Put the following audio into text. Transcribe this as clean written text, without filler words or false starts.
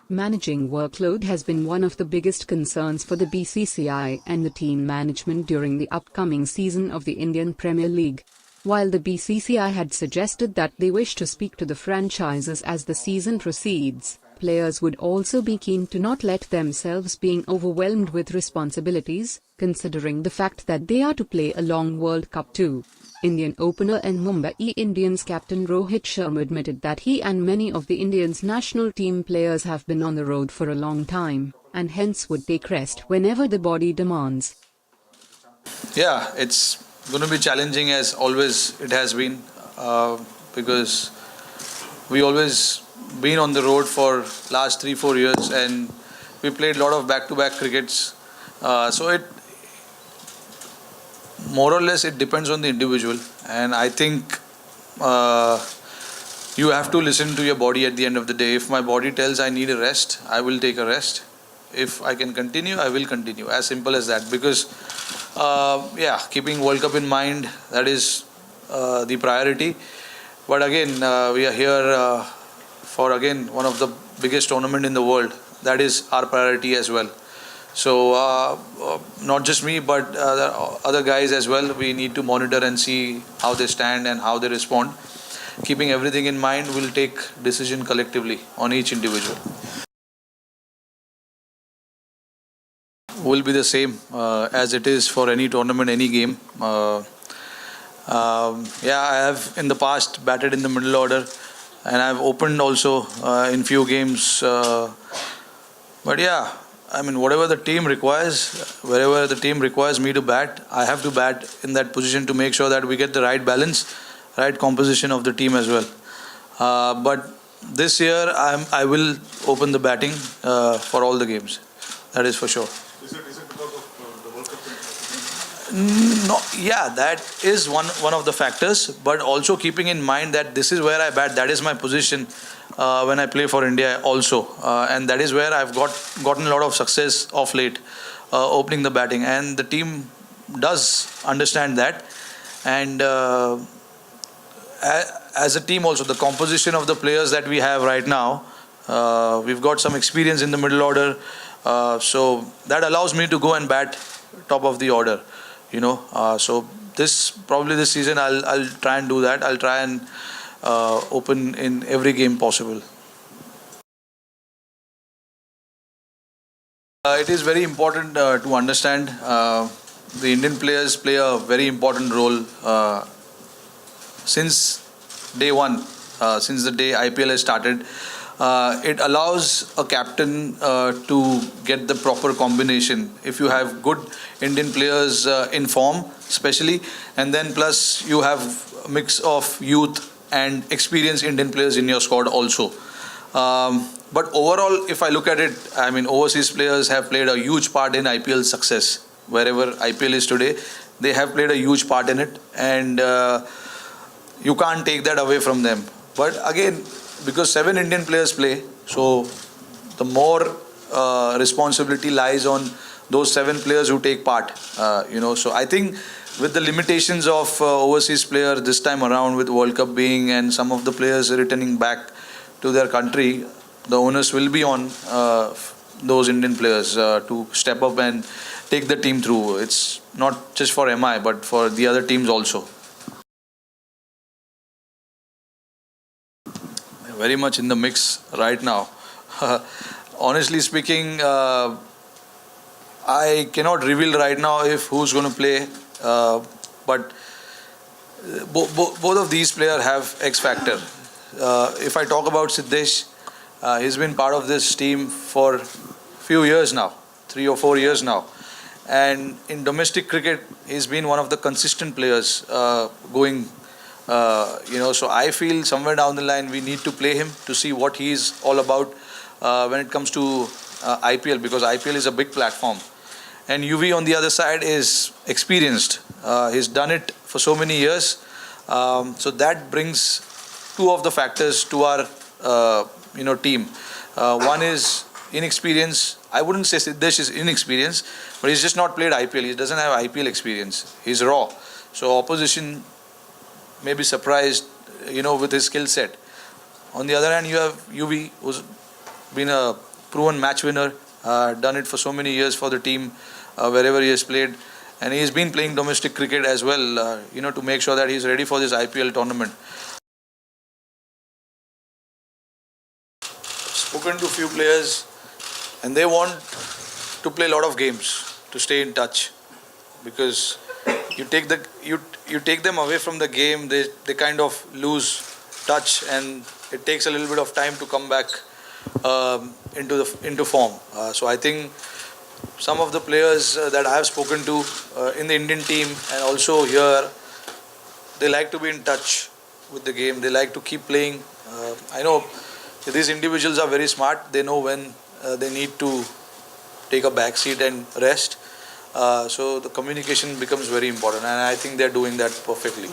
Managing workload has been one of the biggest concerns for the BCCI and the team management during the upcoming season of the Indian Premier League. While the BCCI had suggested that they wish to speak to the franchises as the season proceeds, players would also be keen to not let themselves being overwhelmed with responsibilities, considering the fact that they are to play a long World Cup too. Indian opener and Mumbai Indians captain Rohit Sharma admitted that he and many of the Indians national team players have been on the road for a long time, and hence would take rest whenever the body demands. Yeah, it's going to be challenging as always it has been because we always been on the road for last 3-4 years and we played a lot of back-to-back crickets. So it more or less it depends on the individual, and I think you have to listen to your body at the end of the day. If my body tells I need a rest, I will take a rest. If I can continue, I will continue. As simple as that. Because keeping World Cup in mind, that is the priority. But again, we are here for again one of the biggest tournament in the world. That is our priority as well. So not just me, but other guys as well. We need to monitor and see how they stand and how they respond. Keeping everything in mind, we'll take decision collectively on each individual. Will be the same as it is for any tournament, any game. I have in the past batted in the middle order, and I've opened also in few games. But yeah, I mean, whatever the team requires, wherever the team requires me to bat, I have to bat in that position to make sure that we get the right balance, right composition of the team as well. But this year, I will open the batting for all the games. That is for sure. Is it because of the World Cup? No, yeah, that is one of the factors. But also keeping in mind that this is where I bat. That is my position when I play for India also, and that is where I've gotten a lot of success of late, opening the batting, and the team does understand that. And as a team also, the composition of the players that we have right now, we've got some experience in the middle order. So that allows me to go and bat top of the order, so this season I'll try and do that. I'll try and open in every game possible. It is very important to understand the Indian players play a very important role since day one, since the day IPL has started. It allows a captain to get the proper combination. If you have good Indian players in form, especially, and then plus you have a mix of youth and experienced Indian players in your squad also. But overall, if I look at it, I mean, overseas players have played a huge part in IPL's success. Wherever IPL is today, they have played a huge part in it, and you can't take that away from them. But again, because 7 Indian players play, so the more responsibility lies on those 7 players who take part. So I think with the limitations of overseas player this time around, with World Cup being and some of the players returning back to their country, the onus will be on those Indian players to step up and take the team through. It's not just for MI, but for the other teams also. Very much in the mix right now. Honestly speaking, I cannot reveal right now if who's going to play, but both of these players have X factor. If I talk about Siddesh, he's been part of this team for few years now, 3 or 4 years now, and in domestic cricket, he's been one of the consistent players going. So I feel somewhere down the line we need to play him to see what he's all about when it comes to IPL, because IPL is a big platform. And UV on the other side is experienced. He's done it for so many years. So that brings 2 of the factors to our team. One is inexperience. I wouldn't say Siddesh is inexperienced, but he's just not played IPL. He doesn't have IPL experience. He's raw. So opposition may be surprised, with his skill set. On the other hand, you have UV, who's been a proven match winner, done it for so many years for the team wherever he has played. And he's been playing domestic cricket as well, to make sure that he's ready for this IPL tournament. Spoken to a few players, and they want to play a lot of games to stay in touch, because you take them away from the game, they kind of lose touch, and it takes a little bit of time to come back into form. So I think some of the players that I have spoken to in the Indian team and also here, they like to be in touch with the game. They like to keep playing. I know these individuals are very smart. They know when they need to take a back seat and rest. So the communication becomes very important, and I think they're doing that perfectly.